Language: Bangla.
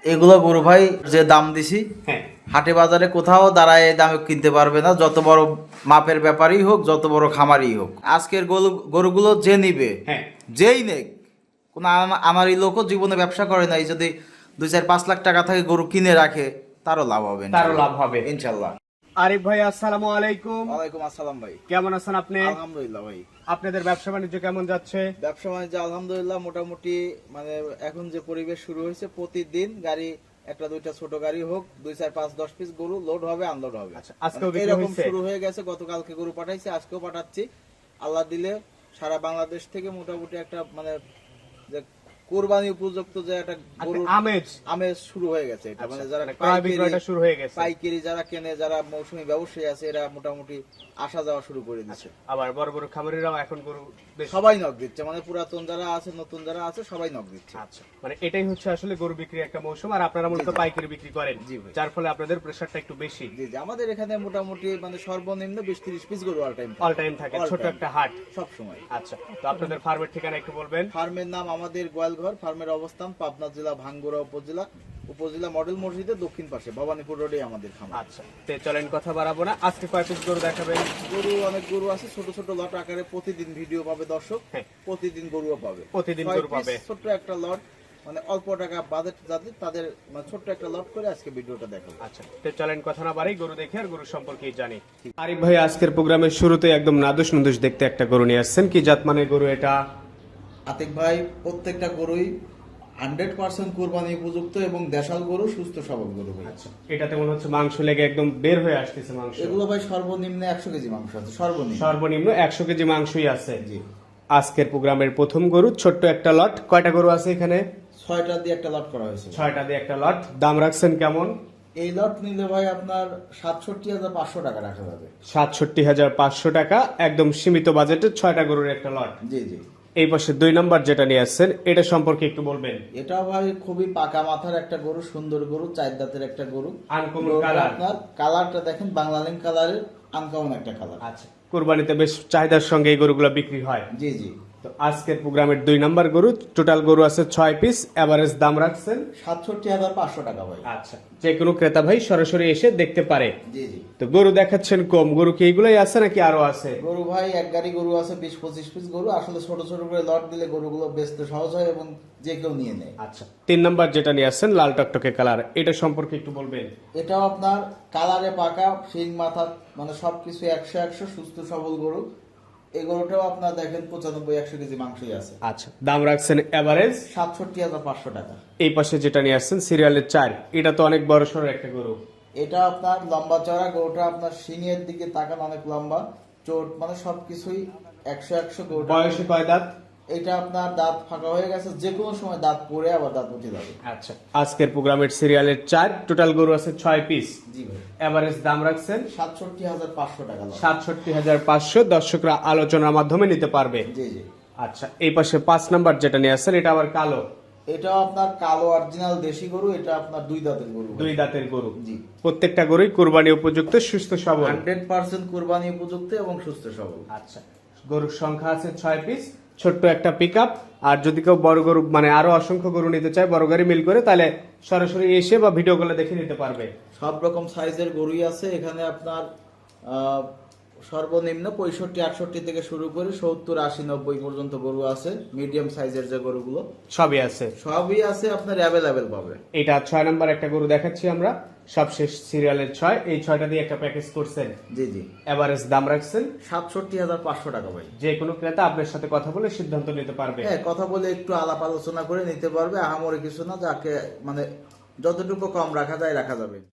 এগুলো গরু ভাই যে দাম দিছি, হ্যাঁ হাটে বাজারে কোথাও দাঁড়ায় এই দামে কিনতে পারবে না, যত বড় মাপের ব্যাপারই হোক, যত বড় খামারই হোক। আজকের গরুগুলো যে নিবে, হ্যাঁ যেই নেক, কোনো আমারই লোকও জীবনে ব্যবসা করে নাই, যদি 2-4-5 লাখ টাকা থেকে গরু কিনে রাখে তারও লাভ হবে, তারও লাভ হবে ইনশাল্লাহ। আরিফ ভাই আসসালামু আলাইকুম। ওয়ালাইকুম আসসালাম ভাই, কেমন আছেন আপনি? আলহামদুলিল্লাহ ভাই। আপনাদের ব্যবসা বাণিজ্য কেমন যাচ্ছে? ব্যবসা বাণিজ্য আলহামদুলিল্লাহ মোটামুটি, মানে এখন যে পরিবেশ শুরু হয়েছে, প্রতিদিন গাড়ি একটা দুইটা ছোট গাড়ি হোক, 2-4-5-10 পিস গরু লোড হবে, আনলোড হবে। আচ্ছা, আজকেও মানে বিক্রি এরকম হয়েছে? শুরু হয়ে গেছে। গতকালকে গরু পাঠাইছে, আজকেও পাঠাচ্ছি। আল্লাহ দিলে সারা বাংলাদেশ থেকে মোটামুটি একটা মানে যে কোরবানি উপযুক্ত যে একটা গরুর আমেজ শুরু হয়ে গেছে। এটা মানে যারা ক্রয় বিক্রয়টা শুরু হয়ে গেছে, পাইকারি যারা কেনে, যারা মৌসুমী ব্যবসায়ী আছে, এরা মোটামুটি আসা যাওয়া শুরু করে দিচ্ছে। আবার বড় বড় খামারিরাও এখন গরু সবাই নক দিচ্ছে, মানে পুরাতন যারা আছে, নতুন যারা আছে, সবাই নক দিচ্ছে। আচ্ছা, মানে এটাই হচ্ছে আসলে গরু বিক্রির একটা মৌসুম, আর আপনারা মূলত পাইকারি বিক্রি করেন, জি ভাই। যার ফলে আপনাদের প্রেসারটা একটু বেশি। জি জি, আমাদের এখানে মোটামুটি মানে সর্বনিম্ন 20-30 পিস গরু অল টাইম থাকে, ছোট একটা হাট সব সময়। আচ্ছা, তো আপনাদের ফার্মের ঠিকানা একটু বলবেন। ফার্মের নাম আমাদের গোয়ালঘর। ফার্মের অবস্থান পাবনা জেলা ভাঙ্গুড়া উপজেলা মডেল মসজিদের দক্ষিণ পাশে, ভবানীপুর রোডে আমাদের খামার। আচ্ছা, তো চলেন কথা বাড়াবো না, আজকে কয় পিস গরু দেখাবেন? গরু অনেক গরু আছে, ছোট ছোট লট আকারে প্রতিদিন ভিডিও পাবে দর্শক, হ্যাঁ। প্রতিদিন গরুও পাবে, প্রতিদিন 6 গরু পিস পাবে। ছোট্ট একটা লট, মানে অল্প টাকা বাজেট যাদের, তাদের মানে ছোট্ট একটা লট করে আজকে ভিডিওটা দেখাবো। আচ্ছা, তো চলেন কথা না বাড়াই, গরু দেখে আর গরু সম্পর্কে জানি। আরিফ ভাই আজকের প্রোগ্রামের শুরুতে একদম নাদুস নুদুস দেখতে একটা গরু নিয়ে আসছেন, কি জাত মানের গরু এটা? আতিক ভাই, প্রত্যেকটা গরুই 100% কোরবানি উপযুক্ত এবং দেশাল গরু, সুস্থ সবল গরু ভাই। আচ্ছা, এটাতে মনে হচ্ছে মাংস লেগে একদম বের হয়ে আসতেছে মাংস। এগুলো ভাই সর্বনিম্ন 100 কেজি মাংস আছে, সর্বনিম্ন 100 কেজি মাংসই আছে। জি। আজকের প্রোগ্রামের প্রথম গরু, ছোট্ট একটা লট। কয়টা গরু আছে এখানে? 6টা দিয়ে একটা লট করা হয়েছে। 6টা দিয়ে একটা লট। দাম রাখছেন কেমন? এই লট নিলে ভাই আপনার 67,500 টাকা রাখা যাবে। 67,500 টাকা, একদম সীমিত বাজেটে 6টা গরুর একটা লট। জি জি। এই পাশে 2 নম্বর যেটা নিয়ে আসছেন, এটা সম্পর্কে একটু বলবেন। এটা ভাই খুবই পাকা মাথার একটা গরু, সুন্দর গরু, 4 দাঁতের একটা গরু। Uncommon colour. আপনার কালারটা দেখেন, বাংলালিন কালারের আনকমন একটা কালার। আচ্ছা, কুরবানিতে বেশ চাহিদার সঙ্গে এই গরুগুলো বিক্রি হয়। জি জি। তো আজকের প্রোগ্রামের 2 নম্বর গরু, টোটাল গরু আছে 6 পিস, এভারেজ দাম রাখছেন 67,500 টাকা ভাই। আচ্ছা, যে কোনো ক্রেতা ভাই সরাসরি এসে দেখতে পারে। জি জি। তো গরু দেখাচ্ছেন কম, গরু কি এইগুলাই আছে নাকি আরো আছে? গরু ভাই এক গাড়ি গরু আছে, 20-25 পিস গরু। আসলে ছোট ছোট করে লট দিলে গরুগুলো বেচতে সহজ হয় এবং যে কেউ নিয়ে নেয়। আচ্ছা, 3 নম্বর যেটা নিয়ে আসছেন, লাল টকটকে কালার, এটা সম্পর্কে একটু বলবেন। এটাও আপনার কালারে পাকা, শিং মাথা, মানে সবকিছু 100 সুস্থ সবল গরু। এই গরুটাও আপনার দেখেন 95-100 কেজি মাংসই আছে। আচ্ছা, দাম রাখছেন এভারেজ 67,500 টাকা। এই পাশে যেটা নিয়ে আসছেন সিরিয়ালের 4, এটা তো অনেক বড় সড়ো একটা গরু। এটা আপনার লম্বা চড়া গরুটা, আপনার শিংয়ের দিকে তাকান, অনেক লম্বা, চোট, মানে সবকিছুই 100 গরুটা। বয়সে কয় দাঁত? এটা আপনার দাঁত ফাঁকা হয়ে গেছে, যে কোনো সময় দাঁত পড়ে আবার দাঁত উঠে যাবে। আচ্ছা, আজকের প্রোগ্রামের সিরিয়ালের 4, টোটাল গরু আছে 6 পিস। জি ভাই। এভারেজ দাম রাখছেন 67,500 টাকা। 67,500, দর্শকরা আলোচনার মাধ্যমে নিতে পারবে। জি জি। আচ্ছা, এই পাশে 5 নাম্বার যেটা নিয়ে আসছেন, এটা আবার কালো। এটা আপনার কালো অরিজিনাল দেশি গরু। এটা আপনার 2 দাঁতের গরু। 2 দাঁতের গরু। জি। প্রত্যেকটা গরুই কুরবানি উপযুক্ত, সুস্থ সবল, 100% কুরবানি উপযুক্ত এবং সুস্থ সবল। আচ্ছা, গরুর সংখ্যা আছে 6 পিস, ছোট্ট একটা পিকআপ। আর যদি কেউ বড় গরু, মানে আরো অসংখ্য গরু নিতে চায়, বড় গাড়ি মিল করে, তাহলে সরাসরি এসে বা ভিডিও কলে দেখে নিতে পারবে। সব রকম সাইজের গরুই আছে এখানে। আপনার সর্বনিম্ন 65-68 থেকে শুরু করে 70-80-90 পর্যন্ত গরু আছে। মিডিয়াম সাইজের যে গরুগুলো সবই আছে, সবই আছে, আপনার অ্যাভেলেবেল পাবে। এটা 6 নাম্বার একটা গরু দেখাচ্ছি আমরা, সবশেষ সিরিয়ালের 6। এই 6টা দিয়ে একটা প্যাকেজ করছেন। জি জি। এভারেজ দাম রাখছেন 67,500 টাকা ভাই। যে কোনো ক্রেতা আপনার সাথে কথা বলে সিদ্ধান্ত নিতে পারবে। হ্যাঁ, কথা বলে একটু আলাপ আলোচনা করে নিতে পারবে। আহামরি কিছু না, যাকে মানে যতটুকু কম রাখা যায় রাখা যাবে।